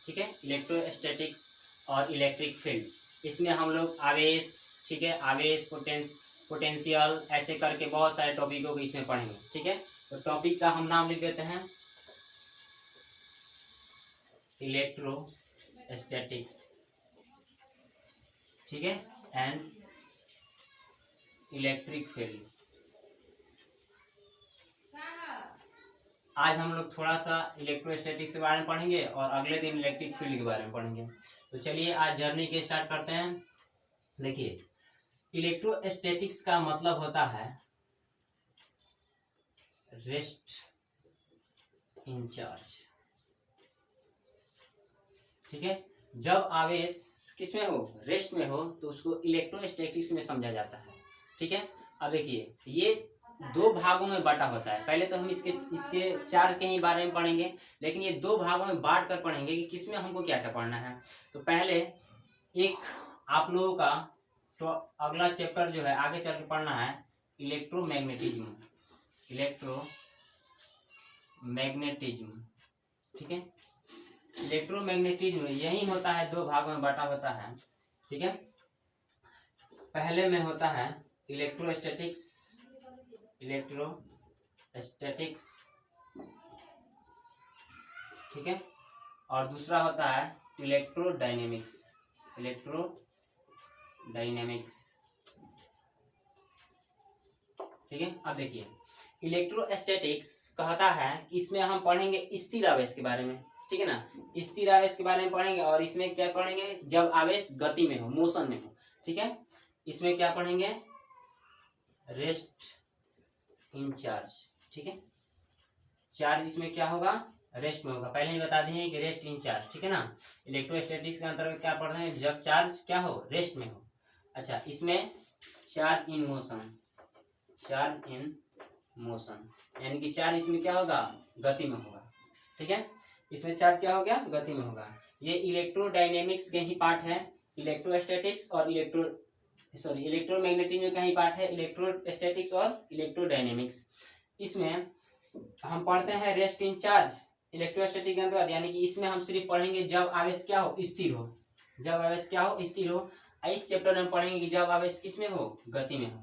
ठीक है, इलेक्ट्रोस्टैटिक्स और इलेक्ट्रिक फील्ड। इसमें हम लोग आवेश, ठीक है, आवेश, पोटेंशियल, ऐसे करके बहुत सारे टॉपिकों को इसमें पढ़ेंगे। ठीक है, तो टॉपिक का हम नाम लिख देते हैं इलेक्ट्रोस्टैटिक्स, ठीक है, एंड इलेक्ट्रिक फील्ड। आज हम लोग थोड़ा सा इलेक्ट्रोस्टैटिक्स के बारे में पढ़ेंगे और अगले दिन इलेक्ट्रिक फील्ड के बारे में पढ़ेंगे। तो चलिए आज जर्नी के स्टार्ट करते हैं। देखिए, इलेक्ट्रोस्टैटिक्स का मतलब होता है रेस्ट इन चार्ज। ठीक है, जब आवेश किस में हो, रेस्ट में हो, तो उसको इलेक्ट्रोस्टैटिक्स में समझा जाता है। ठीक है, अब देखिए ये दो भागों में बांटा होता है। पहले तो हम इसके चार्ज के ही बारे में पढ़ेंगे, लेकिन ये दो भागों में बांट कर पढ़ेंगे कि किसमें हमको क्या क्या पढ़ना है। तो पहले एक आप लोगों का तो अगला चैप्टर जो है आगे चल के पढ़ना है इलेक्ट्रोमैग्नेटिज्म। इलेक्ट्रोमैग्नेटिज्म, ठीक है, इलेक्ट्रोमैग्नेटिज्म यही होता है, दो भागों में बांटा होता है। ठीक है, पहले में होता है इलेक्ट्रोस्टैटिक्स, ठीक है, और दूसरा होता है इलेक्ट्रोडायनेमिक्स। ठीक है, अब देखिए इलेक्ट्रोस्टैटिक्स कहता है कि इसमें हम पढ़ेंगे स्थिर आवेश के बारे में। ठीक है ना, स्थिर आवेश के बारे में पढ़ेंगे और इसमें क्या पढ़ेंगे, जब आवेश गति में हो, मोशन में हो। ठीक है, इसमें क्या पढ़ेंगे, रेस्ट इन चार्ज। ठीक है, चार्ज इसमें क्या होगा, रेस्ट में होगा। पहले ही बता दिए कि रेस्ट इन चार्ज। ठीक है ना, इलेक्ट्रोस्टैटिक्स के अंतर्गत क्या पढ़ रहे हैं, जब चार्ज क्या हो, रेस्ट में हो। अच्छा, इसमें चार्ज इन मोशन, यानी कि चार्ज इसमें क्या होगा, गति में होगा। ठीक है, इसमें चार्ज क्या हो गया, गति में होगा। ये इलेक्ट्रोडायनेमिक्स के ही पार्ट है, इलेक्ट्रोस्टैटिक्स और इलेक्ट्रोमैग्नेटिज्म का ही पार्ट है, इलेक्ट्रोस्टैटिक्स और इलेक्ट्रोडायनेमिक्स। इसमें हम पढ़ते हैं रेस्ट इन चार्ज इलेक्ट्रोस्टैटिक के अंतर्गत, यानी कि इसमें हम सिर्फ पढ़ेंगे जब आवेश क्या हो, स्थिर हो। जब आवेश क्या हो, स्थिर हो। इस चैप्टर में हम पढ़ेंगे कि जब आवेश किस में हो, गति में हो।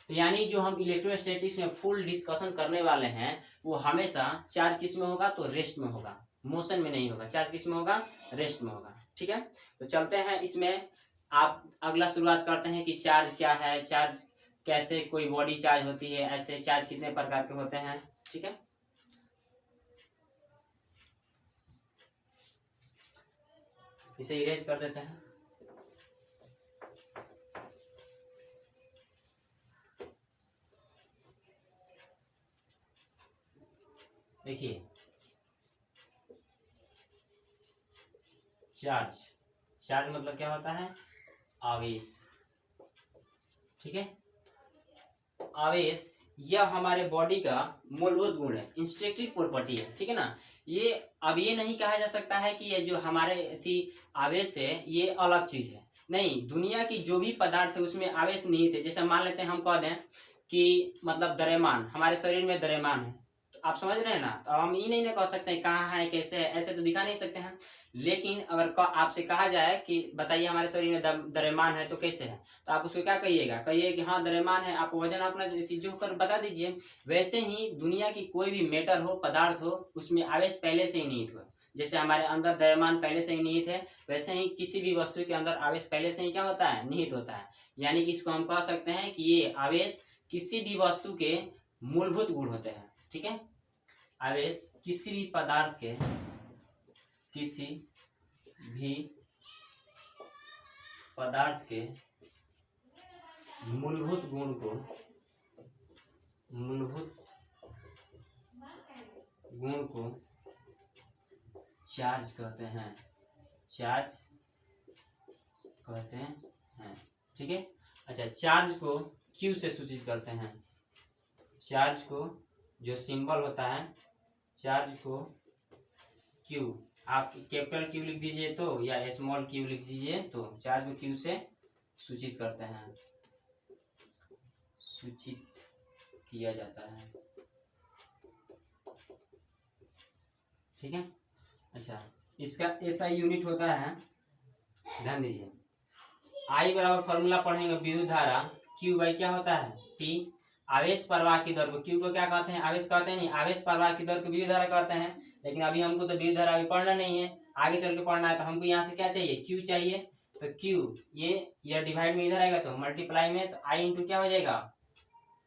तो यानी जो हम इलेक्ट्रोस्टैटिक्स में फुल डिस्कशन करने वाले हैं वो हमेशा चार्ज किस में होगा, तो रेस्ट में होगा, मोशन में नहीं होगा। चार्ज किस में होगा, रेस्ट में होगा। ठीक है, तो चलते हैं इसमें। आप अगला शुरुआत करते हैं कि चार्ज क्या है, चार्ज कैसे कोई बॉडी चार्ज होती है, ऐसे चार्ज कितने प्रकार के होते हैं। ठीक है, इसे इरेज कर देते हैं। देखिए, चार्ज मतलब क्या होता है, आवेश। ठीक है, आवेश यह हमारे बॉडी का मूलभूत गुण है, इंस्ट्रक्टिव प्रॉपर्टी है। ठीक है ना, ये अब ये नहीं कहा जा सकता है कि ये जो हमारे आवेश है ये अलग चीज है। नहीं, दुनिया की जो भी पदार्थ है उसमें आवेश निहित है। जैसे मान लेते हैं, हम कह दें कि मतलब द्रव्यमान, हमारे शरीर में द्रव्यमान है, तो आप समझ रहे हैं ना। तो हम ये नहीं ना कह सकते हैं कहाँ है, कैसे है, ऐसे तो दिखा नहीं सकते हैं। लेकिन अगर आपसे कहा जाए कि बताइए हमारे शरीर में द्रव्यमान है तो कैसे है, तो आप उसको क्या कहिएगा, कहिए कि हाँ द्रव्यमान है, आप वजन अपना जो कर बता दीजिए। वैसे ही दुनिया की कोई भी मैटर हो, पदार्थ हो, उसमें आवेश पहले से ही निहित हो। जैसे हमारे अंदर द्रव्यमान पहले से ही निहित है, वैसे ही किसी भी वस्तु के अंदर आवेश पहले से ही क्या होता है, निहित होता है। यानी कि इसको हम कह सकते हैं कि ये आवेश किसी भी वस्तु के मूलभूत गुण होते हैं। ठीक है, आवेश किसी भी पदार्थ के, किसी भी पदार्थ के मूलभूत गुण को चार्ज कहते हैं, ठीक है। अच्छा, चार्ज को क्यू से सूचित करते हैं। चार्ज को जो सिंबल होता है, चार्ज को क्यू, आप कैपिटल क्यू लिख दीजिए तो या स्मॉल क्यू लिख दीजिए तो चार्ज को क्यू से सूचित करते हैं, सूचित किया जाता है। ठीक है, अच्छा इसका एसआई यूनिट होता है, ध्यान दीजिए, आई बराबर फॉर्मूला पढ़ेंगे विद्युत धारा क्यू बाई क्या होता है टी। आवेश प्रवाह की दर को क्यू को क्या कहते हैं, आवेश कहते हैं नहीं, आवेश प्रवाह की दर को विद्युत धारा कहते हैं। लेकिन अभी हमको तो विद्युत धारा अभी पढ़ना नहीं है, आगे चल के पढ़ना है, तो हमको यहाँ से क्या चाहिए, क्यू चाहिए। तो क्यू ये डिवाइड में इधर आएगा तो मल्टीप्लाई में, तो आई इंटू क्या हो जाएगा,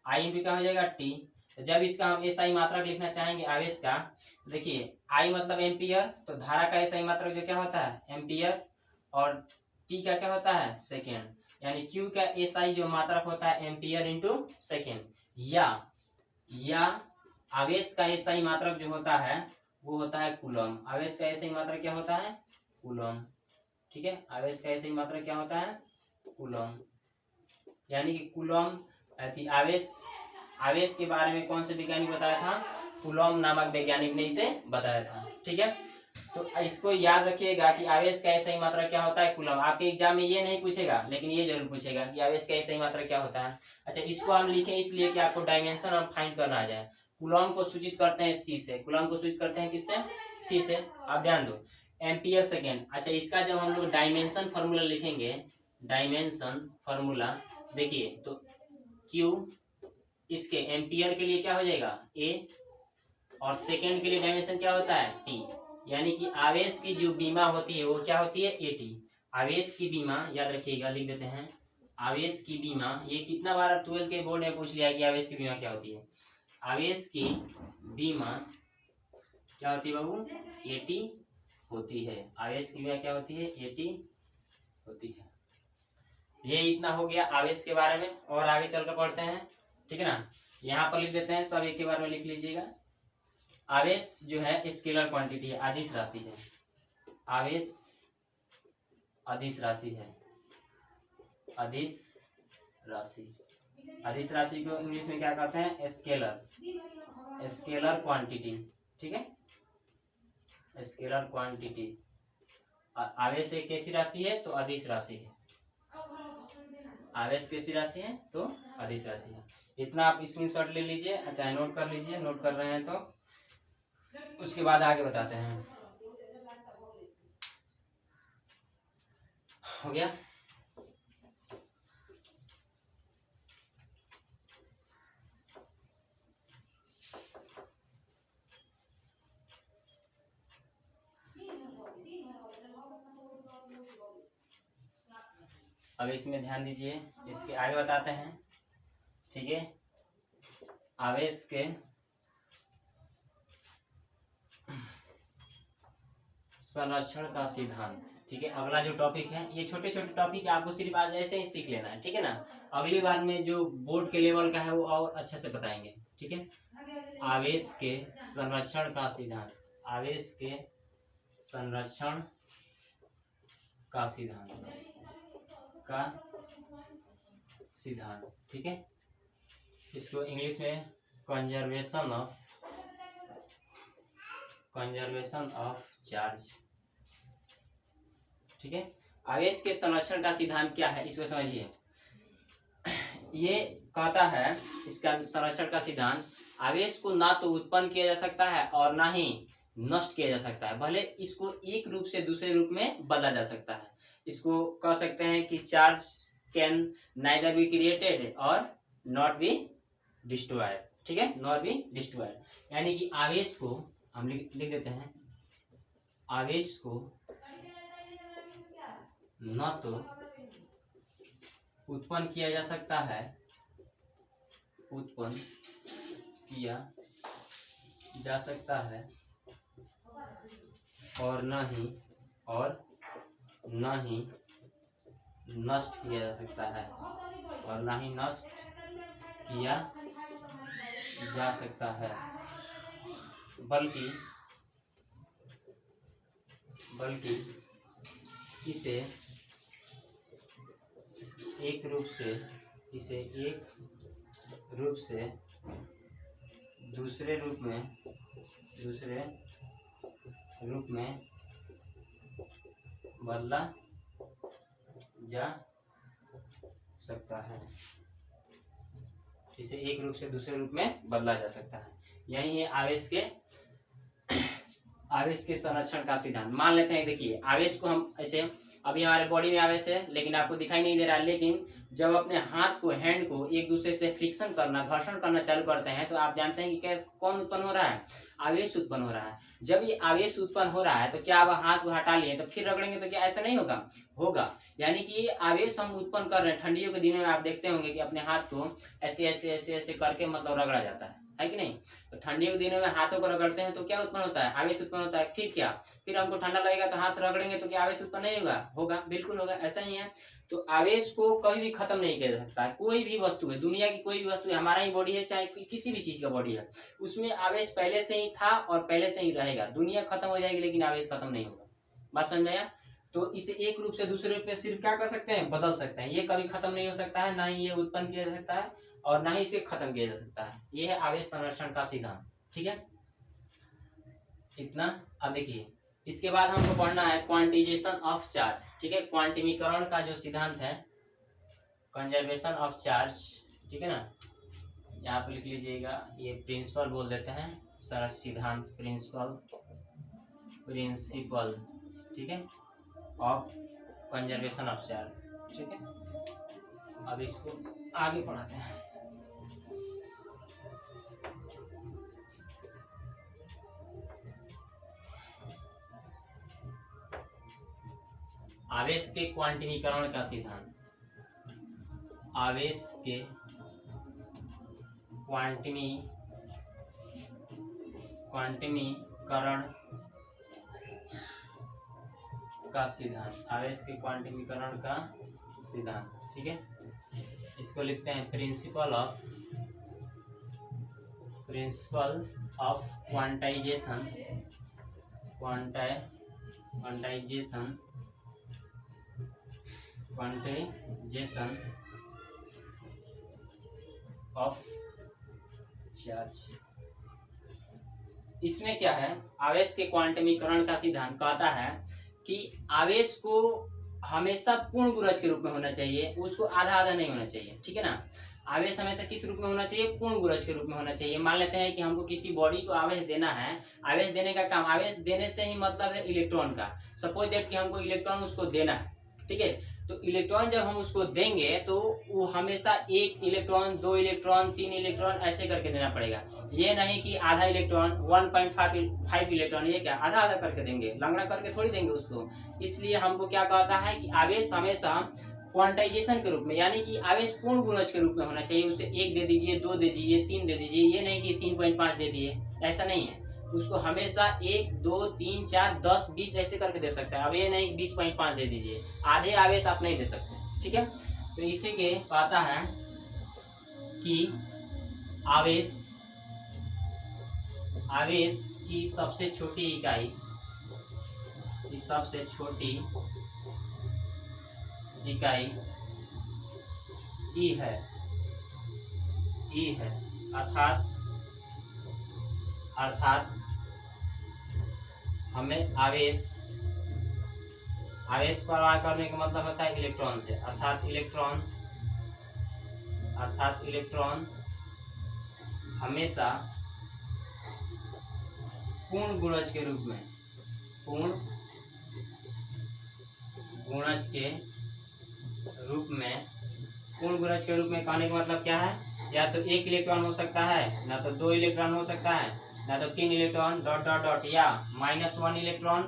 आई इंटू क्या हो जाएगा टी। तो जब इसका हम एसआई मात्रक लिखना चाहेंगे आवेश का, देखिए आई मतलब एम्पियर, तो धारा का एसआई मात्रक जो क्या होता है एम्पियर, और टी का क्या होता है सेकेंड, यानी क्यू का एसआई जो मात्रक होता है एम्पियर इंटू सेकेंड। या आवेश का एसआई मात्रक जो होता है वो होता है कूलम। आवेश का एसआई मात्रक क्या होता है कूलम, ठीक है, आवेश का एसआई मात्रक क्या होता है कूलम। यानी कि कूलम आवेश के बारे में कौन से वैज्ञानिक बताया था, कूलम नामक वैज्ञानिक ने इसे बताया था, ठीक है। तो इसको याद रखिएगा कि आवेश का एसआई मात्रक क्या होता है कूलम। आपके एग्जाम में ये नहीं पूछेगा, लेकिन ये जरूर पूछेगा कि आवेश का एसआई मात्रक क्या होता है। अच्छा, इसको हम लिखें इसलिए कि आपको डायमेंशन हम फाइंड करना आ जाए। कूलम को सूचित करते हैं सी से, कूलम को सूचित करते हैं किससे, सी से। आप ध्यान दो, एम्पियर सेकेंड। अच्छा, इसका जब हम लोग डायमेंशन फॉर्मूला लिखेंगे, डायमेंशन फॉर्मूला देखिए, तो क्यू इसके एम्पियर के लिए क्या हो जाएगा ए, और सेकेंड के लिए डायमेंशन क्या होता है टी। यानी कि आवेश की जो बीमा होती है वो क्या होती है एटी। आवेश की बीमा याद रखिएगा, लिख देते हैं आवेश की बीमा। ये कितना बार 12th के बोर्ड में पूछ लिया कि आवेश की बीमा क्या होती है। आवेश की बीमा क्या होती है बाबू, एटी होती है। आवेश की बीमा क्या होती है, एटी होती है। ये इतना हो गया आवेश के बारे में, और आगे चलकर पढ़ते हैं, ठीक है ना। यहाँ पर लिख देते हैं, सब एक के बारे में लिख लीजिएगा। आवेश जो है स्केलर क्वांटिटी है, अदिश राशि है। आवेश अदिश राशि है, अदिश राशि। अदिश राशि को इंग्लिश में क्या कहते हैं, स्केलर, स्केलर क्वांटिटी, ठीक है, स्केलर क्वांटिटी। आवेश एक कैसी राशि है, तो अदिश राशि है। आवेश कैसी राशि है, तो अदिश राशि है। इतना आप स्क्रीनशॉट ले लीजिए, अच्छा नोट कर लीजिए, नोट कर रहे हैं तो उसके बाद आगे बताते हैं। हो गया, अब इसमें ध्यान दीजिए, इसके आगे बताते हैं, ठीक है। आवेश के संरक्षण का सिद्धांत, ठीक है। अगला जो टॉपिक है, ये छोटे छोटे टॉपिक आपको सिर्फ आज ऐसे ही सीख लेना है, ठीक है ना। अगली बार में जो बोर्ड के लेवल का है वो और अच्छे से बताएंगे, ठीक है। आवेश के संरक्षण का सिद्धांत, आवेश के संरक्षण का सिद्धांत, ठीक है। इसको इंग्लिश में कंजर्वेशन ऑफ चार्ज, ठीक है। आवेश के संरक्षण का सिद्धांत क्या है, इसको समझिए। ये कहता है, इसका संरक्षण का सिद्धांत, आवेश को ना तो उत्पन्न किया जा सकता है और ना ही नष्ट किया जा सकता है, भले इसको एक रूप से दूसरे रूप में बदला जा सकता है। इसको कह सकते हैं कि charge can neither be created और नॉट बी डिस्ट्रॉयड, ठीक है, नॉट बी डिस्ट्रॉयड। यानी कि आवेश को हम लिख देते हैं, आवेश को न तो उत्पन्न किया जा सकता है, उत्पन्न किया जा सकता है, और न ही नष्ट किया जा सकता है, और न ही नष्ट किया जा सकता है, बल्कि इसे एक रूप से दूसरे रूप में बदला जा सकता है, इसे एक रूप से दूसरे रूप में बदला जा सकता है। यही है आवेश के संरक्षण का सिद्धांत। मान लेते हैं, देखिए आवेश को हम ऐसे, अभी हमारे बॉडी में आवेश है लेकिन आपको दिखाई नहीं दे रहा है, लेकिन जब अपने हाथ को, हैंड को एक दूसरे से फ्रिक्शन करना, घर्षण करना चालू करते हैं तो आप जानते हैं कि क्या कौन उत्पन्न हो रहा है, आवेश उत्पन्न हो रहा है। जब ये आवेश उत्पन्न हो रहा है तो क्या आप हाथ को हटा लिए तो फिर रगड़ेंगे तो क्या ऐसा नहीं होगा, होगा। यानी कि ये आवेश हम उत्पन्न कर रहे हैं। ठंडियों के दिनों में आप देखते होंगे कि अपने हाथ को ऐसे ऐसे ऐसे ऐसे करके मतलब रगड़ा जाता है कि नहीं। तो ठंडियों के दिनों में हाथों को रगड़ते हैं तो क्या उत्पन्न होता है, आवेश उत्पन्न होता है। फिर क्या, फिर हमको ठंडा लगेगा तो हाथ रगड़ेंगे तो क्या आवेश उत्पन्न नहीं होगा, होगा, बिल्कुल होगा। ऐसा ही है। तो आवेश को कभी भी खत्म नहीं किया जा सकता है। कोई भी वस्तु है, दुनिया की कोई भी वस्तु है, हमारा ही बॉडी है चाहे किसी भी चीज का बॉडी है, उसमें आवेश पहले से ही था और पहले से ही रहेगा। दुनिया खत्म हो जाएगी लेकिन आवेश खत्म नहीं होगा। बात समझ में आया। तो इसे एक रूप से दूसरे रूप में सिर्फ क्या कर सकते हैं, बदल सकते हैं। ये कभी खत्म नहीं हो सकता है, ना ही ये उत्पन्न किया जा सकता है और ना ही इसे खत्म किया जा सकता है। ये है आवेश संरक्षण का सिद्धांत। ठीक है, इतना। अब देखिए इसके बाद हमको पढ़ना है क्वांटिजेशन ऑफ चार्ज। ठीक है, क्वांटिमीकरण का जो सिद्धांत है, कंजर्वेशन ऑफ चार्ज। ठीक है ना, यहाँ पे लिख लीजिएगा, ये प्रिंसिपल बोल देते हैं, सर सिद्धांत, प्रिंसिपल, प्रिंसिपल, ठीक है, ऑफ कंजर्वेशन ऑफ चार्ज। ठीक है, अब इसको आगे पढ़ाते हैं। आवेश के क्वांटिमीकरण का सिद्धांत। आवेश के क्वांटिमीकरण का सिद्धांत। आवेश के क्वांटिमीकरण का सिद्धांत। ठीक है, इसको लिखते हैं principle of quantization of charge. इसमें क्या है, आवेश के क्वांटमीकरण का सिद्धांत कहता है कि आवेश को हमेशा पूर्ण गुरज के रूप में होना चाहिए, उसको आधा आधा नहीं होना चाहिए। ठीक है ना, आवेश हमेशा किस रूप में होना चाहिए, पूर्ण गुरज के रूप में होना चाहिए। मान लेते हैं कि हमको किसी बॉडी को आवेश देना है, आवेश देने का काम, आवेश देने से ही मतलब है इलेक्ट्रॉन का। सपोज दैट कि हमको इलेक्ट्रॉन उसको देना है। ठीक है, तो इलेक्ट्रॉन जब हम उसको देंगे तो वो हमेशा 1 इलेक्ट्रॉन, 2 इलेक्ट्रॉन, 3 इलेक्ट्रॉन ऐसे करके देना पड़ेगा। ये नहीं कि आधा इलेक्ट्रॉन, 1.5 इलेक्ट्रॉन, ये क्या आधा आधा करके देंगे, लंगड़ा करके थोड़ी देंगे उसको। इसलिए हमको क्या कहता है कि आवेश हमेशा क्वांटाइजेशन के रूप में, यानी कि आवेश पूर्ण गुणज के रूप में होना चाहिए। उसे 1 दे दीजिए, 2 दे दीजिए, 3 दे दीजिए, ये नहीं कि 3.5 दे दिए, ऐसा नहीं है। उसको हमेशा 1, 2, 3, 4, 10, 20 ऐसे करके दे सकता है। अब ये नहीं 20.5 दे दीजिए, आधे आवेश आप नहीं दे सकते। ठीक है, तो इसी के कहता है कि आवेश की सबसे छोटी इकाई, ई है, अर्थात हमें आवेश परवाह करने का मतलब होता है इलेक्ट्रॉन से, अर्थात इलेक्ट्रॉन हमेशा पूर्ण गुणज के रूप में, पूर्ण गुणज के रूप में कहने का मतलब क्या है, या तो 1 इलेक्ट्रॉन हो सकता है, ना तो 2 इलेक्ट्रॉन हो सकता है, ना तो 3 इलेक्ट्रॉन डॉट डॉट डॉट, या -1 electron,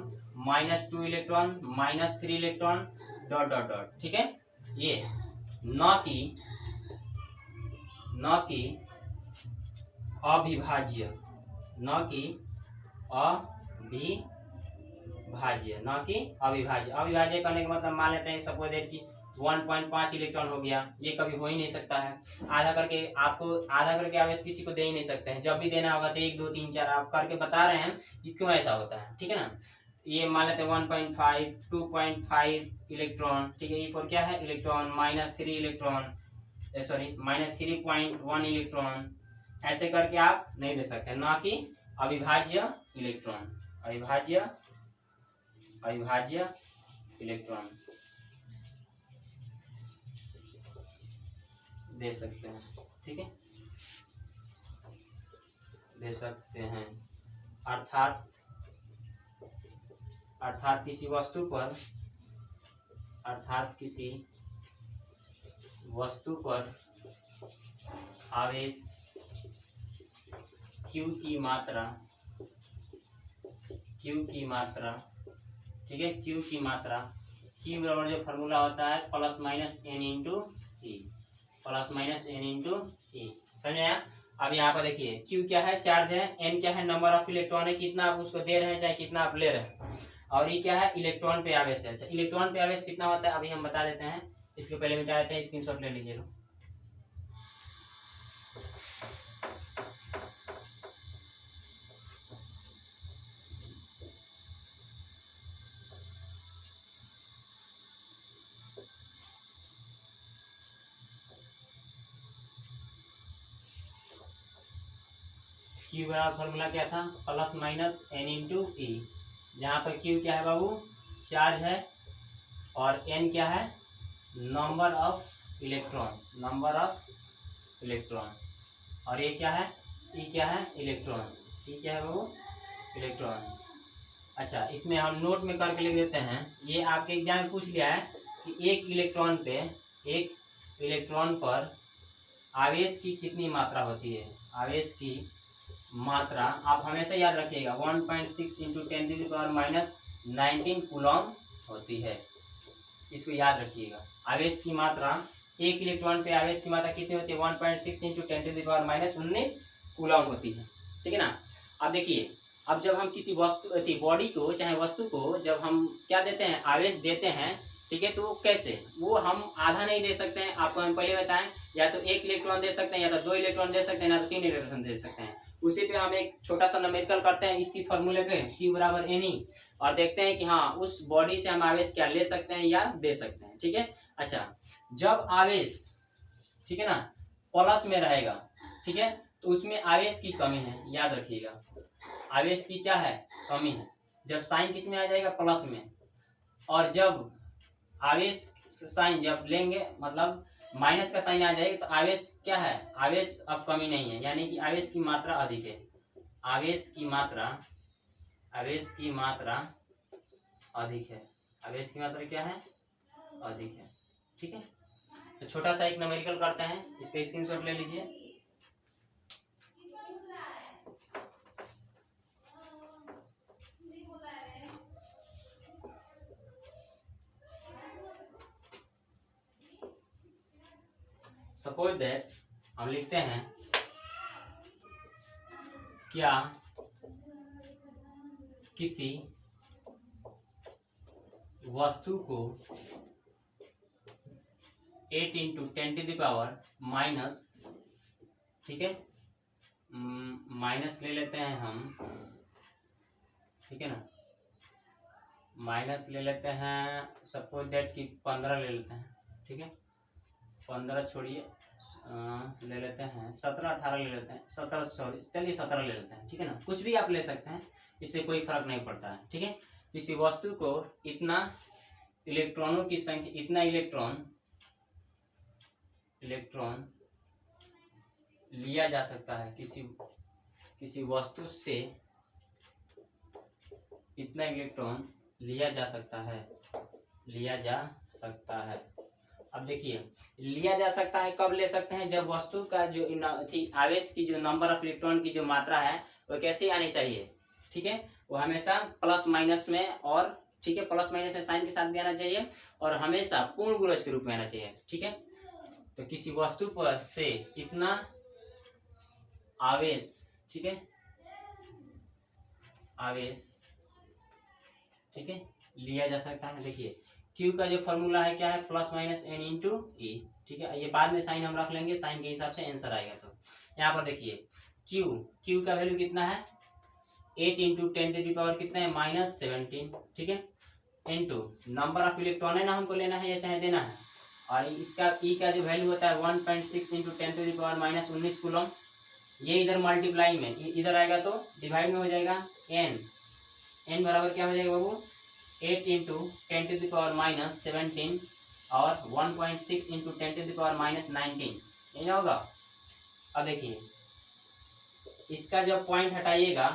-2 electron, -3 electron dot dot dot. ठीक है, ये न कि अविभाज्य, अविभाज्य करने का मतलब मान लेते हैं सपोज दैट कि 1.5 इलेक्ट्रॉन हो गया, ये कभी हो ही नहीं सकता है। आधा करके आवेश किसी को दे ही नहीं सकते हैं। जब भी देना होगा तो 1, 2, 3, 4 आप करके बता रहे हैं कि क्यों ऐसा होता है। ठीक है ना, ये मान लेते हैं 1.5, 2.5 इलेक्ट्रॉन। ठीक है, ये पर क्या है इलेक्ट्रॉन, -3 इलेक्ट्रॉन, -3.1 इलेक्ट्रॉन, ऐसे करके आप नहीं दे सकते। ना कि अविभाज्य इलेक्ट्रॉन दे सकते हैं। ठीक है, दे सकते हैं, अर्थात अर्थात किसी वस्तु पर आवेश Q की मात्रा, ठीक है, Q की मात्रा, Q बराबर जो फॉर्मूला होता है प्लस माइनस n इंटू ई, समझ आया। अब यहाँ पर देखिए Q क्या है, चार्ज है, n क्या है, नंबर ऑफ इलेक्ट्रॉन है, कितना आप उसको दे रहे हैं चाहे कितना आप ले रहे हैं, और ये क्या है, इलेक्ट्रॉन पे आवेश है। अच्छा, इलेक्ट्रॉन पे आवेश कितना होता है अभी हम बता देते हैं, इसको पहले मिटा देते हैं, स्क्रीनशॉट ले लीजिए। Q बराबर फॉर्मूला क्या था, प्लस माइनस n इंटू ई, जहाँ पर Q क्या है बाबू, चार्ज है, और n क्या है, नंबर ऑफ इलेक्ट्रॉन, और ये क्या है, E क्या है, इलेक्ट्रॉन, E क्या है बाबू, इलेक्ट्रॉन। अच्छा, इसमें हम नोट में करके लिख देते हैं, ये आपके एग्जाम में पूछ लिया है कि एक इलेक्ट्रॉन पर आवेश की कितनी मात्रा होती है। आवेश की मात्रा आप हमेशा याद रखिएगा 1.6 इंटू 10⁻⁻19 कूलम होती है, इसको याद रखिएगा। आवेश की मात्रा, एक इलेक्ट्रॉन पे आवेश की मात्रा कितनी होती है, 1.6 इंटू 10⁻⁻19 कूलम होती है, ठीक है ना। अब देखिए, अब जब हम किसी बॉडी को चाहे वस्तु को जब हम क्या देते हैं, आवेश देते हैं, ठीक है, तो कैसे, वो हम आधा नहीं दे सकते हैं, आपको हम पहले बताएं, या तो एक इलेक्ट्रॉन दे सकते हैं, या तो 2 इलेक्ट्रॉन दे सकते हैं, या तो 3 इलेक्ट्रॉन दे सकते हैं। उसी पे हम एक छोटा सा न्यूमेरिकल करते हैं इसी फॉर्मूले पे, Q बराबर NE, और देखते हैं कि हाँ उस बॉडी से हम आवेश क्या ले सकते हैं या दे सकते हैं, ठीक है। अच्छा, जब आवेश, ठीक है ना, प्लस में रहेगा, ठीक है, तो उसमें आवेश की कमी है, याद रखिएगा, आवेश की क्या है, कमी है। जब साइन किस में आ जाएगा, प्लस में, और जब आवेश साइन जब लेंगे, मतलब माइनस का साइन आ जाएगा, तो आवेश क्या है, आवेश अब कमी नहीं है, यानी कि आवेश की मात्रा अधिक है, आवेश की मात्रा अधिक है, आवेश की मात्रा क्या है, अधिक है, ठीक है। तो छोटा सा एक न्यूमेरिकल करते हैं, इसका स्क्रीनशॉट ले लीजिए। सपोज दैट हम लिखते हैं, क्या किसी वस्तु को 8 इंटू 10⁻⁻, ठीक है, माइनस ले लेते हैं हम, ठीक है ना, माइनस ले लेते हैं, सपोज दैट कि 15 ले लेते हैं, ठीक है, 15 छोड़िए, ले लेते हैं 17, 18 ले लेते हैं, 17 सॉरी, चलिए 17 ले लेते हैं, ठीक है ना, कुछ भी आप ले सकते हैं, इससे कोई फर्क नहीं पड़ता है, ठीक है। किसी वस्तु को इतना इलेक्ट्रॉनों की संख्या, इतना इलेक्ट्रॉन लिया जा सकता है, किसी वस्तु से इतना इलेक्ट्रॉन लिया जा सकता है। अब देखिए, लिया जा सकता है कब ले सकते हैं, जब वस्तु का जो आवेश की जो नंबर ऑफ इलेक्ट्रॉन की जो मात्रा है वो कैसे आनी चाहिए, ठीक है, वो हमेशा प्लस माइनस में, और ठीक है, प्लस माइनस में साइन के साथ भी आना चाहिए, और हमेशा पूर्ण गुणज के रूप में आना चाहिए, ठीक है। तो किसी वस्तु पर से इतना आवेश, ठीक है, आवेश, ठीक है, लिया जा सकता है। देखिए Q का जो फॉर्मूला है क्या है, प्लस माइनस n इंटू ई, ठीक है, ये बाद में साइन हम रख लेंगे, साइन के हिसाब से आंसर आएगा। तो यहाँ पर देखिए Q का वैल्यू कितना है, 8 इंटू 10⁻⁻ कितना है, -17, ठीक है, इंटू नंबर ऑफ इलेक्ट्रॉन है ना, हमको लेना है या चाहे देना है, और इसका E का जो वैल्यू होता है 1.6 इंटू 10⁻⁻19 कूलम, ये इधर मल्टीप्लाई में, इधर आएगा तो डिवाइड में हो जाएगा, n बराबर क्या हो जाएगा बाबू, 8 इंटू 10⁻⁻17 और 1.6 इंटू 10⁻⁻19, यही होगा। अब देखिए, इसका जब पॉइंट हटाइएगा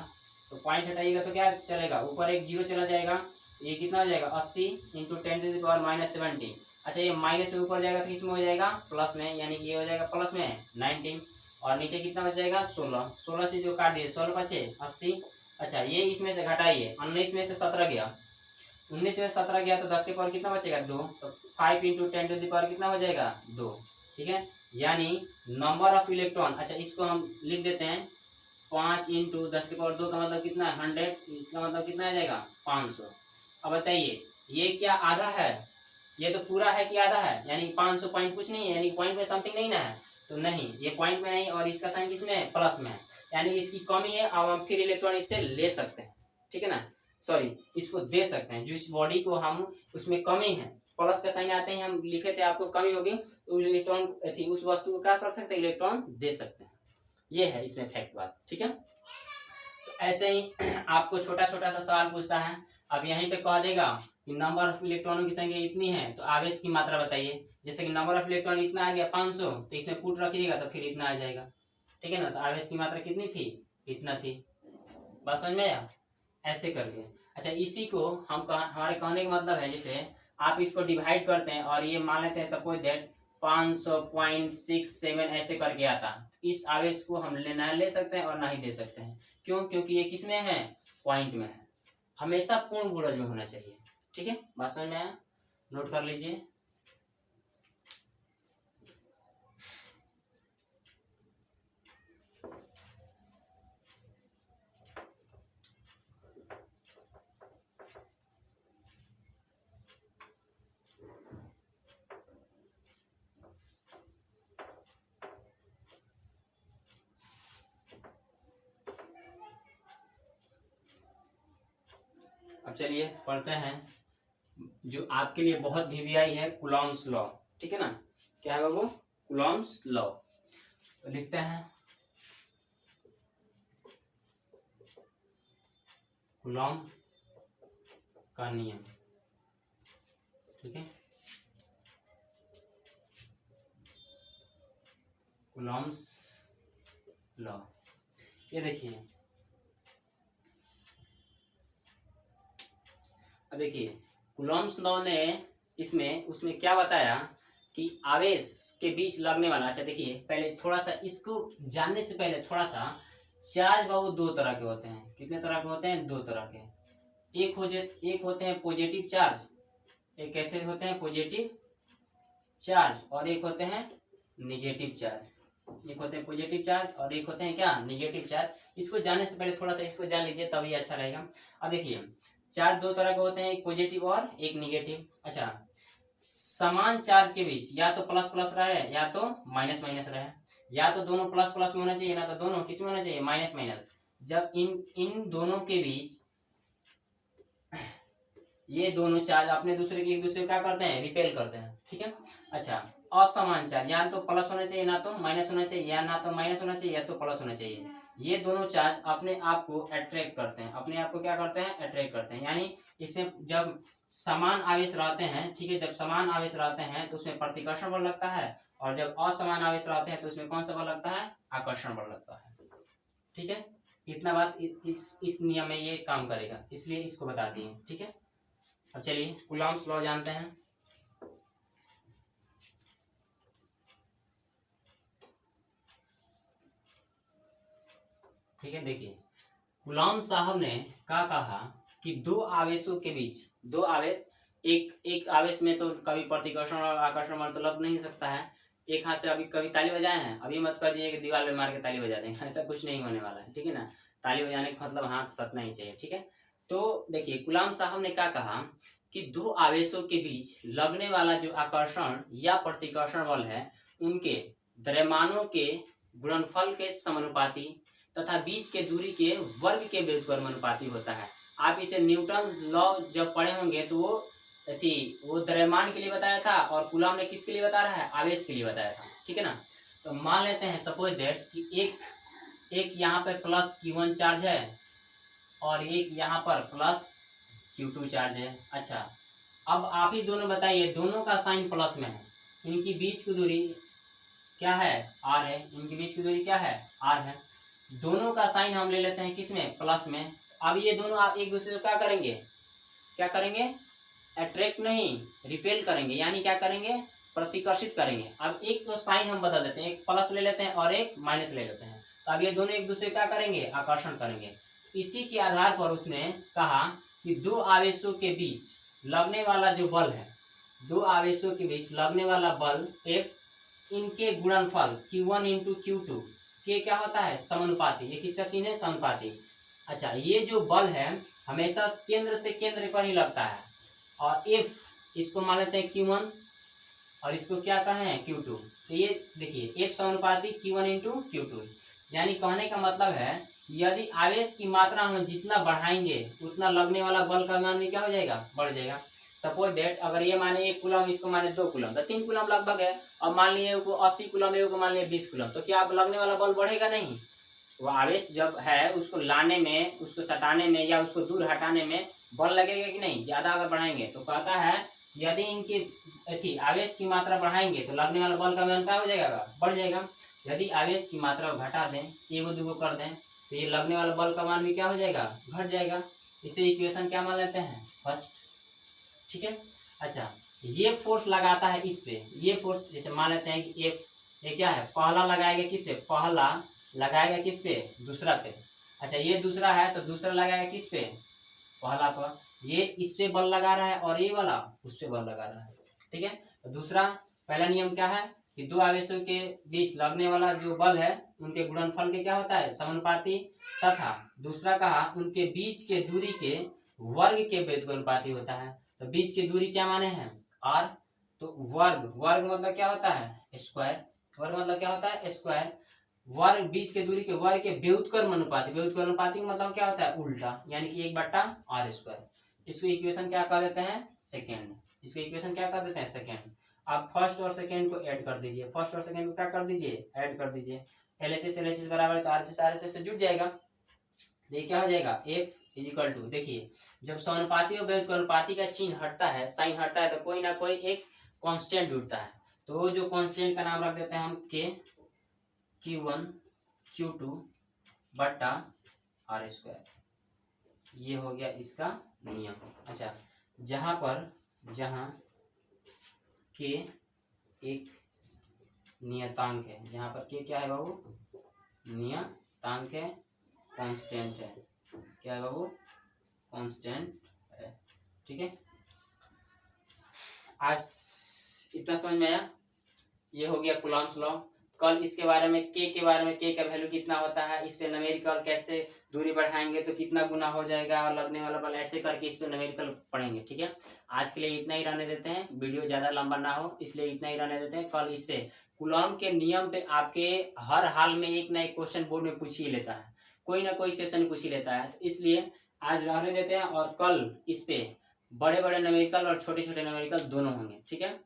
तो क्या चलेगा, ऊपर एक जीरो चला जाएगा, ये कितना हो जाएगा 80 इंटू 10⁻⁻70। अच्छा ये माइनस में ऊपर जाएगा तो किसमें हो जाएगा प्लस में, यानी कि ये हो जाएगा प्लस में 19 और नीचे कितना बच जाएगा 16। 16 से जो काट दिए 16 बचे 80। अच्छा ये इसमें से घटाइए 19 में से 17 गया, 19 में 17 गया तो 10 के पावर कितना बचेगा 2, तो 5 इंटू 10⁻कितना हो जाएगा 2। ठीक है, यानी नंबर ऑफ इलेक्ट्रॉन, अच्छा इसको हम लिख देते हैं 5 इंटू 10⁻2 का मतलब कितना है 100, इसका मतलब कितना आ जाएगा 500। अब बताइए ये क्या आधा है, ये तो पूरा है कि आधा है, यानी 500 पॉइंट कुछ नहीं है, यानी पॉइंट में समथिंग नहीं ना है, तो नहीं ये पॉइंट में नहीं और इसका साइन किसमें है प्लस में है, यानी इसकी कमी है। अब हम फिर इलेक्ट्रॉन इससे ले सकते हैं, ठीक है ना, सॉरी इसको दे सकते हैं, जो इस बॉडी को हम उसमें कमी है प्लस का साइन आते हैं हम लिखे थे आपको कमी होगी तो इलेक्ट्रॉन थी उस वस्तु को क्या कर सकते हैं इलेक्ट्रॉन दे सकते हैं। ये है इसमें फैक्ट बात, ठीक है। तो ऐसे ही आपको छोटा छोटा सा सवाल पूछता है, अब यहीं पे कह देगा कि नंबर ऑफ इलेक्ट्रॉनों की संख्या इतनी है तो आवेश की मात्रा बताइए, जैसे कि नंबर ऑफ इलेक्ट्रॉन इतना आ गया 500 तो इसमें पुट रखिएगा तो फिर इतना आ जाएगा, ठीक है ना, तो आवेश की मात्रा कितनी थी इतना थी, बात समझ में आया ऐसे करके। अच्छा इसी को हम हमारे कहने का मतलब है जैसे आप इसको डिवाइड करते हैं और ये मान लेते हैं सपोज दैट 500.67 ऐसे करके आता, इस आवेश को हम ना ले सकते हैं और ना ही दे सकते हैं, क्यों, क्योंकि ये किस में है पॉइंट में है, हमेशा पूर्ण गुणज में होना चाहिए, ठीक है, बात समझ में आया, नोट कर लीजिए। अब चलिए पढ़ते हैं जो आपके लिए बहुत वीवीआई है, कूलॉम्स लॉ, ठीक है ना, क्या है बाबू कूलॉम्स लॉ, तो लिखते हैं कूलॉम का नियम, ठीक है, कूलॉम्स लॉ, ये देखिए अब देखिए कूलॉम्स लॉ ने इसमें उसमें क्या बताया कि आवेश के बीच लगने वाला, अच्छा देखिए पहले थोड़ा सा इसको जानने से पहले थोड़ा सा चार्ज बाबू दो तरह के होते हैं, कितने तरह के होते हैं दो तरह के, एक होते हैं पॉजिटिव चार्ज, एक कैसे होते हैं पॉजिटिव चार्ज और एक होते हैं निगेटिव चार्ज, एक होते हैं पॉजिटिव चार्ज और एक होते हैं क्या निगेटिव चार्ज। इसको जानने से पहले थोड़ा सा इसको जान लीजिए तभी अच्छा रहेगा। अब देखिए चार्ज दो तरह के होते हैं, एक पॉजिटिव और एक निगेटिव। अच्छा समान चार्ज के बीच या तो प्लस प्लस रहे या तो माइनस माइनस रहे, या तो दोनों प्लस प्लस में होना चाहिए ना तो दोनों किस में होना चाहिए माइनस माइनस। जब इन दोनों के बीच ये दोनों चार्ज अपने दूसरे के एक दूसरे को क्या करते हैं रिपेल करते हैं, ठीक है। अच्छा असमान चार्ज या तो प्लस होना चाहिए ना तो माइनस होना चाहिए, या ना तो माइनस होना चाहिए या तो प्लस होना चाहिए, ये दोनों चार्ज अपने आप को अट्रैक्ट करते हैं, अपने आप को क्या करते हैं अट्रैक्ट करते हैं, यानी इससे जब समान आवेश रहते हैं, ठीक है, जब समान आवेश रहते हैं तो उसमें प्रतिकर्षण बल लगता है और जब असमान आवेश रहते हैं तो उसमें कौन सा बल लगता है आकर्षण बल लगता है, ठीक है। इतना बात इस नियम में ये काम करेगा इसलिए इसको बता दिए, ठीक है। अब चलिए कूलॉम्स लॉ जानते हैं। ठीक है देखिए कूलॉम साहब ने क्या कहा कि दो आवेशों के बीच, दो आवेश एक आवेश में तो कभी प्रतिकर्षण और आकर्षण बल तो लग नहीं सकता है, एक हाथ से अभी कभी ताली बजाए हैं, अभी मत कर दिए कि दीवार पे मार के ताली बजा देंगे, ऐसा कुछ नहीं होने वाला है, ठीक है ना, ताली बजाने का मतलब हाथ सटना ही चाहिए, ठीक है। तो देखिए कूलॉम साहब ने क्या कहा कि दो आवेशों के बीच लगने वाला जो आकर्षण या प्रतिकर्षण बल है उनके द्रव्यमानों के गुणनफल के समानुपाती तथा बीच के दूरी के वर्ग के व्युत्क्रमानुपाती होता है। आप इसे न्यूटन लॉ जब पढ़े होंगे तो वो द्रव्यमान के लिए बताया था और कूलॉम ने किसके लिए बता रहा है आवेश के लिए बताया था, ठीक है ना। तो मान लेते हैं सपोज दैट कि एक यहाँ पर प्लस Q1 चार्ज है और एक यहाँ पर प्लस Q2 चार्ज है। अच्छा अब आप ही दोनों बताइए, दोनों का साइन प्लस में है, इनकी बीच की दूरी क्या है R है, इनकी बीच की दूरी क्या है R है, दोनों का साइन हम ले लेते हैं किस में प्लस में। अब ये दोनों आप एक दूसरे को क्या क्या करेंगे, अट्रैक्ट नहीं, रिपेल करेंगे, यानी क्या करेंगे, प्रतिकर्षित करेंगे। अब एक तो साइन हम बदल देते हैं, एक प्लस ले लेते हैं और एक माइनस ले लेते हैं, तो अब ये दोनों एक दूसरे क्या करेंगे, आकर्षण करेंगे। इसी के आधार पर उसने कहा कि दो आवेशों के बीच लगने वाला जो बल है, दो आवेशों के बीच लगने वाला बल F, इनके गुणनफल Q1 इंटू Q2 के क्या होता है, समानुपाती। ये किसका सीन है, समानुपाती। अच्छा, ये जो बल है हमेशा केंद्र से केंद्र पर ही लगता है, और F इसको मान लेते हैं Q1 और इसको क्या कहें Q2। तो ये देखिए F समानुपाती Q1 इंटू Q2, यानी कहने का मतलब है यदि आवेश की मात्रा हम जितना बढ़ाएंगे उतना लगने वाला बल का मान भी क्या हो जाएगा, बढ़ जाएगा। सपोज दैट अगर ये माने 1 कूलम, इसको माने 2 कूलम, तो 3 कूलम लगभग है। अब मान लिए को 80 कूलम, को मान लिए 20 कूलम, तो क्या अब लगने वाला बल बढ़ेगा, नहीं। वो आवेश जब है उसको लाने में, उसको सटाने में या उसको दूर हटाने में बल लगेगा कि नहीं, ज्यादा अगर बढ़ाएंगे। तो कहता है यदि इनके आवेश की मात्रा बढ़ाएंगे तो लगने वाला बल का मान क्या हो जाएगा, बढ़ जाएगा। यदि आवेश की मात्रा घटा दें, 1-2 कर दें, तो ये लगने वाला बल का मान भी क्या हो जाएगा, घट जाएगा। इसे इक्वेशन क्या मान लेते हैं, फर्स्ट। ठीक है। अच्छा, ये फोर्स लगाता है इस पे, ये फोर्स जैसे मान लेते हैं कि ये क्या है, पहला लगाएगा किस पे, पहला लगाएगा किस पे, दूसरा पे। अच्छा, ये दूसरा है तो दूसरा लगाएगा किस पे, पहला पर। ये इस पे बल लगा रहा है और ये वाला उस पे बल लगा रहा है। ठीक है। तो दूसरा, पहला नियम क्या है कि दो आवेशों के बीच लगने वाला जो बल है उनके गुणनफल के क्या होता है, समानुपाती, तथा दूसरा कहा उनके बीच के दूरी के वर्ग के व्युत्क्रमानुपाती होता है। तो बीच की दूरी क्या माने हैं, r, तो वर्ग, वर्ग मतलब क्या होता है, स्क्वायर, वर्ग मतलब क्या होता है, स्क्वायर। वर्ग, बीच के दूरी के वर्ग के व्युत्क्रमानुपाती, व्युत्क्रमानुपाती मतलब क्या होता है, उल्टा, यानी कि 1/r²। इसको इक्वेशन क्या कर देते हैं, सेकेंड। इसको इक्वेशन क्या कर देते हैं, सेकेंड। आप फर्स्ट और सेकेंड को ऐड कर दीजिए, फर्स्ट और सेकेंड को क्या कर दीजिए, ऐड कर दीजिए। LHS बराबर है तो RHS से जुड़ जाएगा। ये क्या हो जाएगा, F इजिकल टू, देखिए जब समानुपाती और व्युत्क्रमानुपाती का चिन्ह हटता है, साइन हटता है, तो कोई ना कोई एक कांस्टेंट जुड़ता है। तो वो जो कांस्टेंट का नाम रख देते हैं हम K, Q1 Q2 बट्टा r²। ये हो गया इसका नियम। अच्छा, जहां K एक नियतांक है, यहाँ पर K क्या है बाबू, नियतांक है, कांस्टेंट है। क्या है बाबू, कांस्टेंट है। ठीक है। आज इतना समझ में आया। ये हो गया कूलॉम्स लॉ। कल इसके बारे में K के बारे में, K का वैल्यू कितना होता है, इस पे न्यूमेरिकल कैसे दूरी बढ़ाएंगे तो कितना गुना हो जाएगा और लगने वाला बल, ऐसे करके इस पे न्यूमेरिकल पढ़ेंगे। ठीक है। आज के लिए इतना ही रहने देते हैं, वीडियो ज्यादा लंबा ना हो इसलिए इतना ही रहने देते हैं। कल इस पे कूलॉम के नियम पे आपके हर हाल में एक ना एक क्वेश्चन बोर्ड में पूछ ही लेता है, कोई ना कोई सेशन पूछ ही लेता है, तो इसलिए आज रहने देते हैं। और कल इस पे बड़े बड़े न्यूमेरिकल और छोटे छोटे न्यूमेरिकल दोनों होंगे। ठीक है।